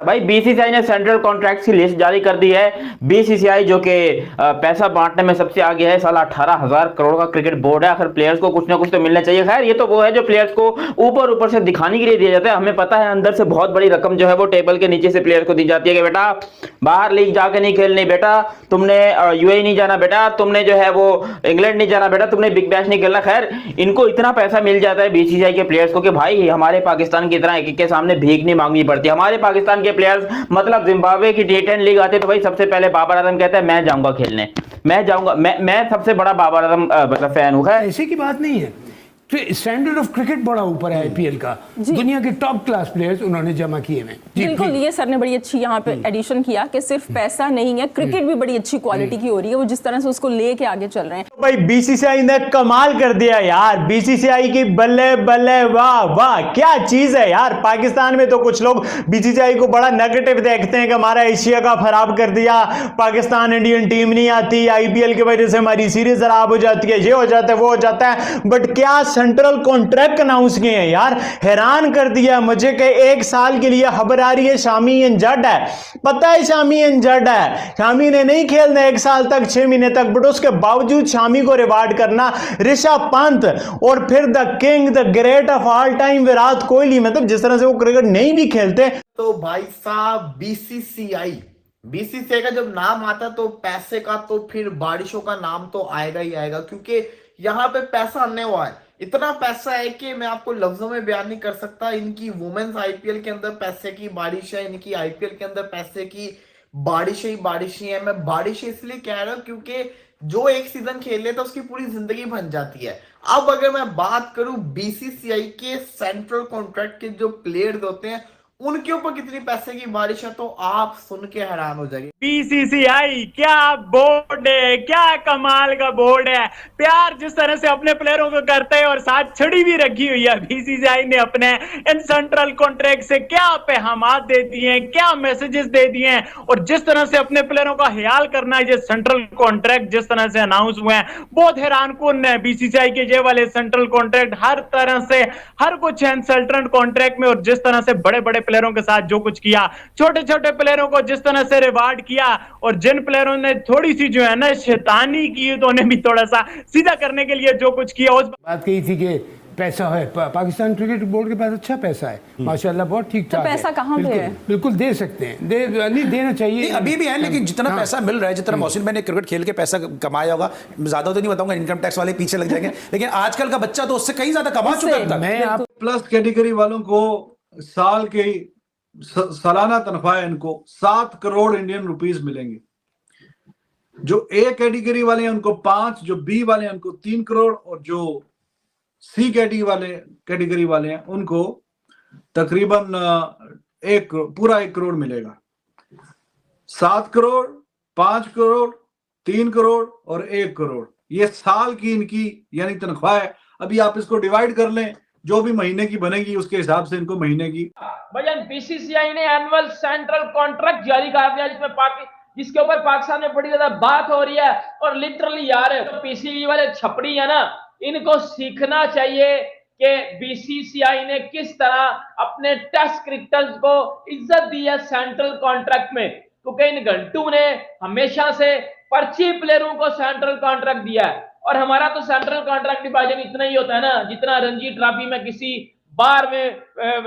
भाई बीसीसीआई ने central contract की लिस्ट जारी कर दी है। बीसीसीआई जो कि पैसा बांटने में सबसे आगे है, साला 18,000 करोड़ का क्रिकेट बोर्ड है। आखिर प्लेयर्स को कुछ ना कुछ तो मिलना चाहिए। खैर ये तो वो है जो प्लेयर्स को ऊपर ऊपर से दिखाने के लिए दिया जाता है। हमें पता है अंदर से बहुत बड़ी रकम जो है वो टेबल के नीचे से प्लेयर को दी जाती है कि बेटा बाहर लीग जाके नहीं खेलनी, बेटा तुमने यूएई नहीं जाना, बेटा तुमने जो है वो इंग्लैंड नहीं जाना, बेटा तुमने बिग बैश नहीं खेलना। खैर इनको इतना पैसा मिल जाता है बीसीसीआई के प्लेयर्स को कि भाई हमारे पाकिस्तान की तरह एक के सामने भीख नहीं मांगनी पड़ती। हमारे पाकिस्तान के प्लेयर्स मतलब जिम्बाब्वे की T10 लीग आती है तो भाई सबसे पहले बाबर आजम कहता है मैं जाऊंगा खेलने, मैं जाऊंगा, मैं सबसे बड़ा बाबर आजम मतलब फैन हूं। ऐसे की बात नहीं है, तो स्टैंडर्ड ऑफ क्रिकेट बड़ा ऊपर है आईपीएल का। दुनिया के टॉप क्लास प्लेयर्स उन्होंने जमा किए हैं। बिल्कुल, ये सर ने बड़ी अच्छी यहाँ पे एडिशन किया कि सिर्फ पैसा नहीं है, क्रिकेट भी बड़ी अच्छी क्वालिटी की हो रही है। वो जिस तरह से उसको लेके आगे चल रहे हैं। तो भाई बीसीसीआई ने कमाल कर दिया यार। बीसीसीआई की बल्ले बल्ले, वाह वाह क्या चीज है यार। पाकिस्तान में तो कुछ लोग बीसीसीआई को बड़ा नेगेटिव देखते हैं कि हमारा एशिया का खराब कर दिया, पाकिस्तान इंडियन टीम नहीं आती, आईपीएल की वजह से हमारी सीरीज खराब हो जाती है, ये हो जाता है वो हो जाता है। बट क्या सेंट्रल कॉन्ट्रैक्ट अनाउंस किए हैं यार, हैरान कर दिया मुझे कि 1 साल के लिए खबर आ रही है शामी इंजर्ड है। पता है शामी इंजर्ड है, शामी ने नहीं खेलना 1 साल तक, 6 महीने तक, बट उसके बावजूद शामी को रिवार्ड करना। ऋषभ पंत और फिर the king the great of all time Virat Kohli, मतलब जिस तरह से वो क्रिकेट नहीं भी खेलते। तो भाई साहब बीसीसीआई का जब नाम आता तो पैसे का तो फिर बारिशों का नाम तो आएगा ही आएगा, क्योंकि यहाँ पे पैसा आने हुआ है। इतना पैसा है कि मैं आपको लफ्जों में बयान नहीं कर सकता। इनकी वुमेन्स आईपीएल के अंदर पैसे की बारिश है, इनकी आईपीएल के अंदर पैसे की बारिश ही है। मैं बारिश इसलिए कह रहा हूं क्योंकि जो एक सीजन खेल लेता उसकी पूरी जिंदगी बन जाती है। अब अगर मैं बात करूं बीसीसीआई के सेंट्रल कॉन्ट्रैक्ट के जो प्लेयर्स होते हैं उनके ऊपर कितनी पैसे की बारिश है तो आप सुन के हैरान हो जाएंगे। बीसीसीआई क्या बोर्ड है, क्या कमाल का बोर्ड है। प्यार जिस तरह से अपने प्लेयरों को करते हैं और साथ छड़ी भी रखी हुई है। बीसीसीआई ने अपने इन सेंट्रल कॉन्ट्रैक्ट से क्या पैगामात दे दिए हैं, क्या मैसेजेस दे दिए हैं, और जिस तरह से अपने प्लेयरों का ख्याल करना है। ये सेंट्रल कॉन्ट्रैक्ट जिस तरह से अनाउंस हुए हैं बहुत हैरान कुन है। बीसीसीआई के ये वाले सेंट्रल कॉन्ट्रैक्ट हर तरह से हर कुछ है सेंट्रल कॉन्ट्रैक्ट में, और जिस तरह से बड़े बड़े प्लेयरों के साथ जो कुछ किया, छोटे छोटे प्लेयरों को जिस तरह से रिवार्ड किया, और जिन प्लेयरों ने थोड़ी सी जो है ना शैतानी की तो उन्हें भी थोड़ा सा सीधा करने के लिए जो कुछ किया। उस बात कही थी कि पैसा है, पाकिस्तान क्रिकेट बोर्ड के पास अच्छा पैसा है माशाल्लाह, बहुत ठीक ठाक। तो पैसा कहाँ पे है? बिल्कुल दे सकते हैं, नहीं देना चाहिए अभी भी है, लेकिन जितना पैसा मिल रहा है, जितना मोहसिन भाई ने क्रिकेट खेल के पैसा कमाया होगा, ज्यादा तो नहीं बताऊंगा, इनकम टैक्स वाले पीछे लग जाएंगे, लेकिन आजकल का बच्चा तो उससे कहीं ज्यादा कमा चुका है। मैं आप प्लस कैटेगरी वालों को साल के सालाना तनख्वाह इनको 7 करोड़ इंडियन रुपीस मिलेंगे। जो ए कैटेगरी वाले हैं उनको 5, जो बी वाले हैं उनको 3 करोड़, और जो सी कैटेगरी वाले हैं उनको तकरीबन पूरा 1 करोड़ मिलेगा। 7 करोड़, 5 करोड़, 3 करोड़ और 1 करोड़, ये साल की इनकी यानी तनख्वाह है। अभी आप इसको डिवाइड कर लें, जो भी महीने की बनेगी उसके हिसाब से इनको महीने की। भैया बीसीसीआई ने एनुअल सेंट्रल कॉन्ट्रैक्ट जारी कर दिया जिसके ऊपर पाकिस्तान में बड़ी ज्यादा बात हो रही है। और लिटरली यार तो पीसीबी वाले छपड़ी है ना, इनको सीखना चाहिए कि बीसीसीआई ने किस तरह अपने टेस्ट क्रिकेटर्स को इज्जत दी है सेंट्रल कॉन्ट्रैक्ट में, क्योंकि इन घंटों ने हमेशा से पर्ची प्लेयरों को सेंट्रल कॉन्ट्रैक्ट दिया है। और हमारा तो सेंट्रल कॉन्ट्रैक्ट डिवीजन इतना ही होता है ना, जितना रणजी ट्रॉफी में किसी बार में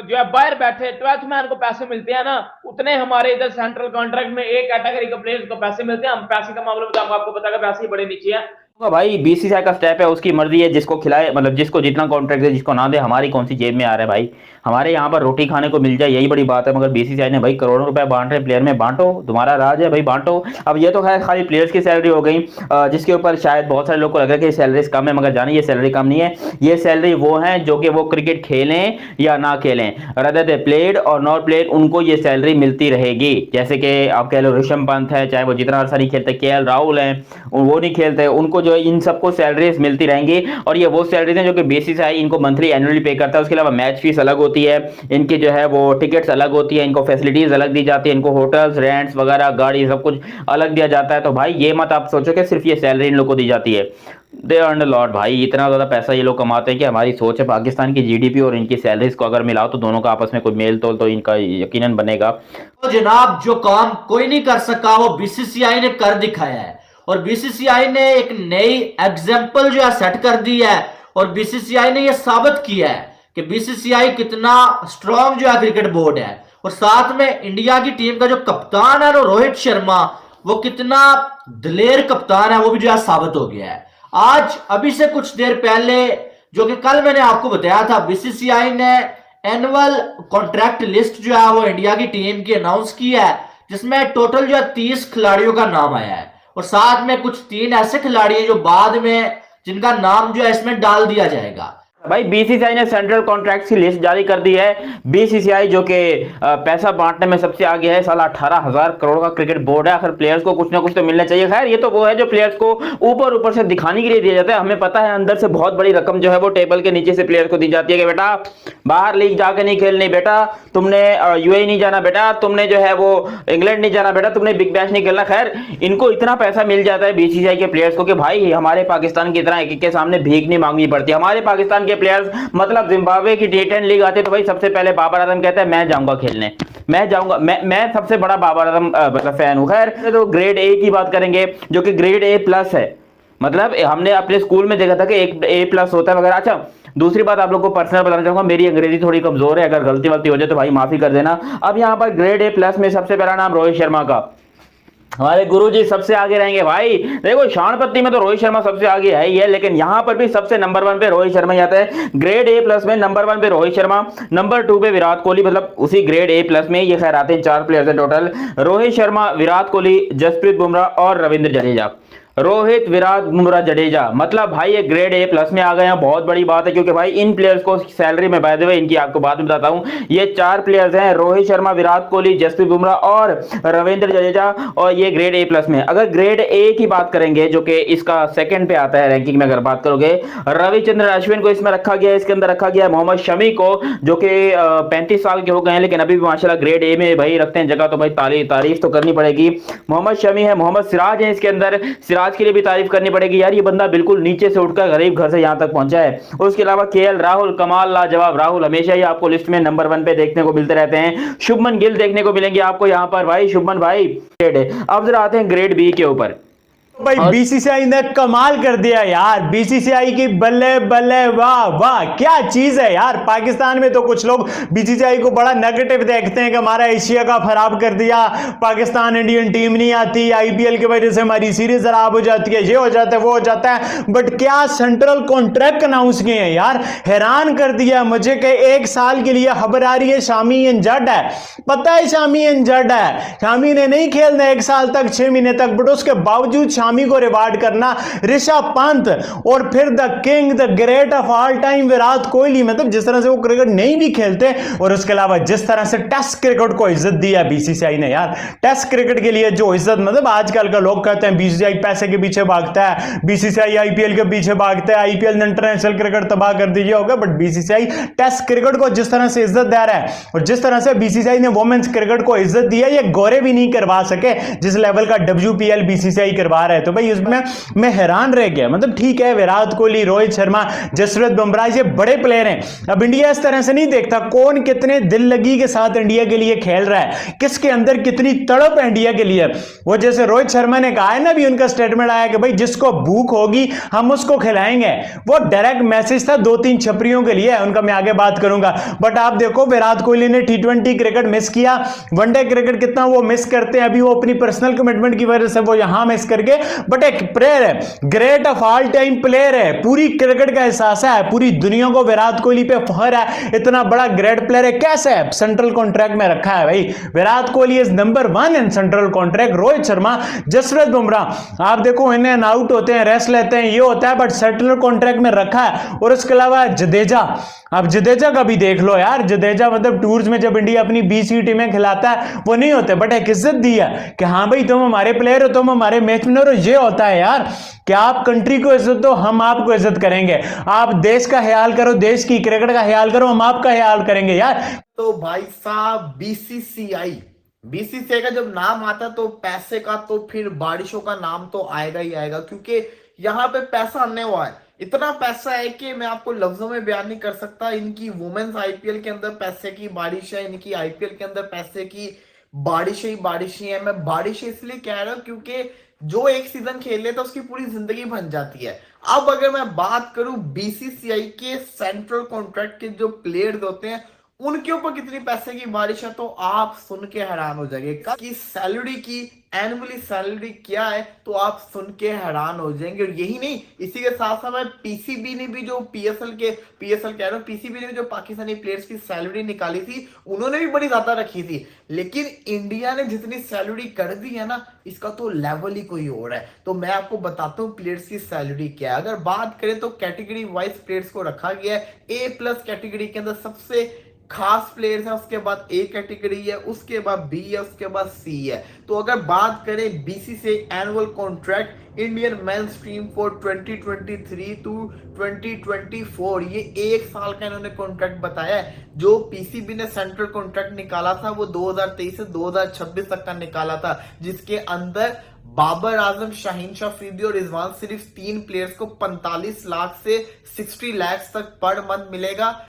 जो है बाहर बैठे 12th मैन को पैसे मिलते हैं ना, उतने हमारे इधर सेंट्रल कॉन्ट्रैक्ट में एक कैटेगरी के प्लेयर्स को पैसे मिलते हैं। हम पैसे का मामला में आपको पता है पैसे ही बड़े नीचे हैं। भाई बीसीसीआई का स्टेप है, उसकी मर्जी है, जिसको खिलाए मतलब जिसको जितना कॉन्ट्रैक्ट है जिसको ना दे, हमारी कौन सी जेब में आ रहा है भाई। हमारे यहाँ पर रोटी खाने को मिल जाए यही बड़ी बात है। मगर बीसीसीआई ने भाई करोड़ों रुपए बांट रहे प्लेयर में, बांटो, तुम्हारा राज है भाई, बांटो। अब ये तो खैर खाली प्लेयर्स की सैलरी हो गई, जिसके ऊपर शायद बहुत सारे लोग को लग रहा है कि सैलरीज कम है, मगर जानिए ये सैलरी कम नहीं है। ये सैलरी वो है जो कि वो क्रिकेट खेलें या ना खेलें, रदर दे प्लेड और नॉट प्लेड, उनको ये सैलरी मिलती रहेगी। जैसे कि आप कह लो ऋषभ पंत है, चाहे वो जितना अरसा नहीं खेलते, केएल राहुल है, वो नहीं खेलते, उनको जो है इन सबको सैलरीज मिलती रहेंगी। और ये वो सैलरीज हैं जो कि बीसीसीआई इनको मंथली एनुअली पे करता है। उसके अलावा मैच फीस अलग होती है, इनकी जो है वो टिकट्स अलग होती है, इनको फैसिलिटीज अलग दी जाती है, इनको होटल्स, रेंट्स वगैरह, गाड़ी, सब कुछ अलग दिया जाता है। तो भाई ये मत आप सोचो कि सिर्फ ये सैलरी इन लोगों को दी जाती है। दे अर्न लॉट भाई, इतना ज्यादा पैसा ये लोग कमाते हैं कि हमारी सोच है पाकिस्तान की जीडीपी और इनकी सैलरीज को अगर मिलाओ तो दोनों का आपस में कोई मेल तोल तो इनका यकीनन बनेगा। तो जनाब जो काम कोई नहीं कर सका वो बीसीसीआई ने कर दिखाया है, और बीसीसीआई ने एक नई एग्जाम्पल जो है सेट कर दी है, और बीसीसीआई ने यह साबित किया है कि बीसीसीआई कितना स्ट्रॉन्ग जो है क्रिकेट बोर्ड है, और साथ में इंडिया की टीम का जो कप्तान है रोहित शर्मा, वो कितना दिलेर कप्तान है वो भी जो है साबित हो गया है। आज अभी से कुछ देर पहले, जो कि कल मैंने आपको बताया था, बीसीसीआई ने एनुअल कॉन्ट्रैक्ट लिस्ट जो है वो इंडिया की टीम की अनाउंस की है, जिसमें टोटल जो है 30 खिलाड़ियों का नाम आया है, और साथ में कुछ 3 ऐसे खिलाड़ी हैं जो बाद में जिनका नाम जो है इसमें डाल दिया जाएगा। भाई बीसीसीआई ने सेंट्रल कॉन्ट्रैक्ट की लिस्ट जारी कर दी है। बीसीसीआई जो कि पैसा बांटने में सबसे आगे है, साला 18,000 करोड़ का क्रिकेट बोर्ड है, आखिर प्लेयर्स को कुछ ना कुछ तो मिलना चाहिए। खैर ये तो वो है जो प्लेयर्स को ऊपर ऊपर से दिखाने के लिए दिया जाता है, हमें पता है अंदर से बहुत बड़ी रकम जो है वो टेबल के नीचे से प्लेयर को दी जाती है कि बेटा बाहर लीग जाके नहीं खेलनी, बेटा तुमने यूएई नहीं जाना, बेटा तुमने जो है वो इंग्लैंड नहीं जाना, बेटा तुमने बिग बैश नहीं खेलना। खैर इनको इतना पैसा मिल जाता है बीसीसीआई के प्लेयर्स को कि भाई हमारे पाकिस्तान की तरह एक के सामने भीख नहीं मांगनी पड़ती। हमारे पाकिस्तान के प्लेयर्स मतलब जिम्बाब्वे की T10 लीग आते तो भाई सबसे पहले बाबर आजम कहता है मैं जाऊंगा खेलने, मैं जाऊंगा, मैं सबसे बड़ा बाबर आजम मतलब फैन हूं। खैर तो ग्रेड ए की बात करेंगे जो कि ग्रेड A+ है, मतलब हमने अपने स्कूल में देखा था कि एक A+ होता है वगैरह। अच्छा दूसरी बात आप लोग को पर्सनल बताना चाहूंगा, मेरी अंग्रेजी थोड़ी कमजोर है, अगर गलती वलती हो जाए तो भाई माफी कर देना। अब यहाँ पर ग्रेड A+ में सबसे पहला नाम रोहित शर्मा का, हमारे गुरुजी सबसे आगे रहेंगे भाई। देखो शानपत्ती में तो रोहित शर्मा सबसे आगे है ही है, लेकिन यहां पर भी सबसे नंबर 1 पे रोहित शर्मा ही आता है। ग्रेड A+ में नंबर 1 पे रोहित शर्मा, नंबर 2 पे विराट कोहली, मतलब उसी ग्रेड A+ में ये खैर आते हैं 4 प्लेयर्स हैं टोटल, रोहित शर्मा, विराट कोहली, जसप्रीत बुमराह और रविंद्र जडेजा। रोहित, विराट, बुमराह, जडेजा, मतलब भाई ये ग्रेड A+ में आ गए हैं। बहुत बड़ी बात है क्योंकि भाई इन प्लेयर्स को सैलरी में बाय द वे इनकी आपको बाद में बताता हूं। ये 4 प्लेयर्स हैं, रोहित शर्मा, विराट कोहली, जसप्रीत बुमराह और रविंद्र जडेजा, और ये ग्रेड A+ में। अगर ग्रेड A की बात करेंगे जो कि इसका सेकंड पे आता है रैंकिंग में, अगर बात करोगे रविचंद्रन अश्विन को इसमें रखा गया है। इसके अंदर रखा गया मोहम्मद शमी को जो कि 35 साल के हो गए हैं, लेकिन अभी भी माशाल्लाह ग्रेड A में भाई रखते हैं जगह, तो भाई तारीफ तो करनी पड़ेगी। मोहम्मद शमी है, मोहम्मद सिराज है इसके अंदर, सिराज के लिए भी तारीफ करनी पड़ेगी यार, ये बंदा बिल्कुल नीचे से उठकर गरीब घर से यहां तक पहुंचा है। उसके अलावा KL राहुल, कमाल लाजवाब राहुल, हमेशा ही आपको लिस्ट में नंबर 1 पे देखने को मिलते रहते हैं। शुभमन गिल देखने को मिलेंगे आपको यहां पर भाई, शुभमन भाई ग्रेड है। अब जरा आते हैं ग्रेड B के ऊपर। भाई बीसीसीआई ने कमाल कर दिया यार, बीसीसीआई की बल्ले बल्ले वाह वाह क्या चीज है यार। पाकिस्तान में तो कुछ लोग बीसीसीआई को बड़ा नेगेटिव देखते हैं कि हमारा एशिया का खराब कर दिया, पाकिस्तान इंडियन टीम नहीं आती, IPL की वजह से हमारी सीरीज खराब हो जाती है, ये हो जाता है वो हो जाता है। बट क्या सेंट्रल कॉन्ट्रैक्ट अनाउंस किए हैं यार, हैरान कर दिया मुझे कि 1 साल के लिए खबर आ रही है शामी इंजर्ड है। पता है शामी इंजर्ड है, शामी ने नहीं खेलना 1 साल तक, 6 महीने तक, बट उसके बावजूद शामी को रिवार्ड करना, ऋषभ पंत और फिर the king the great of all time Virat Kohli, मतलब जिस तरह से वो क्रिकेट नहीं भी खेलते, और उसके अलावा जिस तरह से टेस्ट क्रिकेट को इज्जत दिया बीसीसीआई ने यार। टेस्ट क्रिकेट के लिए जो इज्जत, मतलब आजकल का लोग कहते हैं बीसीसीआई पैसे के पीछे भागता है, बीसीसीआई IPL के पीछे भागता है, IPL ने इंटरनेशनल क्रिकेट तबाह कर दीजिए होगा, बट बीसीसीआई टेस्ट क्रिकेट को जिस तरह से इज्जत दे रहा है और जिस तरह से बीसीसीआई ने वुमेन्स क्रिकेट को इज्जत दी है, ये गोरे भी नहीं करवा सके जिस लेवल का WPL बीसीसीआई करवा रहा है। तो भाई उसमें मैं हैरान रह गया। मतलब ठीक है विराट कोहली, रोहित शर्मा, जसप्रीत बुमराह ये बड़े प्लेयर हैं, अब इंडिया इस तरह से नहीं देखता कौन कितने दिल लगी के साथ इंडिया के लिए खेल रहा है, किसके अंदर कितनी तड़प है इंडिया के लिए। वो जैसे रोहित शर्मा ने कहा है ना, भी उनका स्टेटमेंट आया कि भाई जिसको भूख होगी हम उसको खिलाएंगे, वो डायरेक्ट मैसेज था 2-3 छपरियों के लिए, उनका मैं आगे बात करूंगा। बट आप देखो विराट कोहली ने T20 क्रिकेट मिस किया, वनडे क्रिकेट कितना वो मिस करते हैं, अभी वो अपनी पर्सनल कमिटमेंट की वजह से वो यहां मिस करके, बट एक प्लेयर है, great of all time player है, पूरी क्रिकेट का एहसास है, पूरी दुनिया को विराट कोहली पे फख्र है, इतना बड़ा ग्रेट प्लेयर है, कैसे है सेंट्रल कॉन्ट्रैक्ट में रखा है भाई। Virat Kohli is number 1 in central contract, Rohit Sharma, Jasprit Bumrah आप देखो इन्हें आउट होते हैं, रेस्ट लेते हैं, ये होता है, बट सेंट्रल कॉन्ट्रैक्ट में रखा है। और उसके अलावा जडेजा, अब जडेजा का भी देख लो यार, जडेजा मतलब टूर्स में जब इंडिया अपनी BC टीमें खिलाता है वो नहीं होते, बट एक इज्जत दी है कि हाँ भाई तुम हमारे प्लेयर हो, तुम हमारे मैच में हो, ये होता है यार कि आप कंट्री को इज्जत दो, हम आपको इज्जत करेंगे, आप देश का ख्याल करो, देश की क्रिकेट का ख्याल करो, हम आपका ख्याल करेंगे यार। तो भाई साहब बीसीसीआई का जब नाम आता तो पैसे का तो फिर बारिशों का नाम तो आएगा ही आएगा, क्योंकि यहाँ पे पैसा आने वाला है, इतना पैसा है कि मैं आपको लफ्जों में बयान नहीं कर सकता। इनकी वुमेन्स आईपीएल के अंदर पैसे की बारिश है, इनकी आईपीएल के अंदर पैसे की बारिशें ही बारिशें है। मैं बारिशें इसलिए कह रहा हूं क्योंकि जो एक सीजन खेल लेता उसकी पूरी जिंदगी बन जाती है। अब अगर मैं बात करूं बीसीसीआई के सेंट्रल कॉन्ट्रैक्ट के जो प्लेयर्स होते हैं उनके ऊपर कितनी पैसे की बारिश है, तो आप सुन के हैरान हो जाएंगे कि सैलरी की एनुअली सैलरी क्या है, तो आप सुन के हैरान हो जाएंगे। और यही नहीं, इसी के साथ साथ पीसीबी ने भी जो पीएसएल कह रहा हूं, पीसीबी ने भी जो पाकिस्तानी प्लेयर्स की सैलरी निकाली थी उन्होंने भी बड़ी ज्यादा रखी थी, लेकिन इंडिया ने जितनी सैलरी कर दी है ना, इसका तो लेवल ही कोई और है। तो मैं आपको बताता हूँ प्लेयर्स की सैलरी क्या है। अगर बात करें तो कैटेगरी वाइज प्लेयर्स को रखा गया है। A+ कैटेगरी के अंदर सबसे खास प्लेयर्स है, उसके बाद A कैटेगरी है, उसके बाद B है, उसके बाद C है। तो अगर बात करें BCCI annual contract Indian men's team for 2023 to 2024, ये 1 साल का इन्होंने कॉन्ट्रैक्ट बताया है। जो पीसीबी ने सेंट्रल कॉन्ट्रैक्ट निकाला था वो 2023 से 2026 तक का निकाला था, जिसके अंदर बाबर आजम, शाहीन शाह अफरीदी और रिजवान सिर्फ 3 प्लेयर्स को 45 लाख से 60 लाख तक पर मंथ मिलेगा।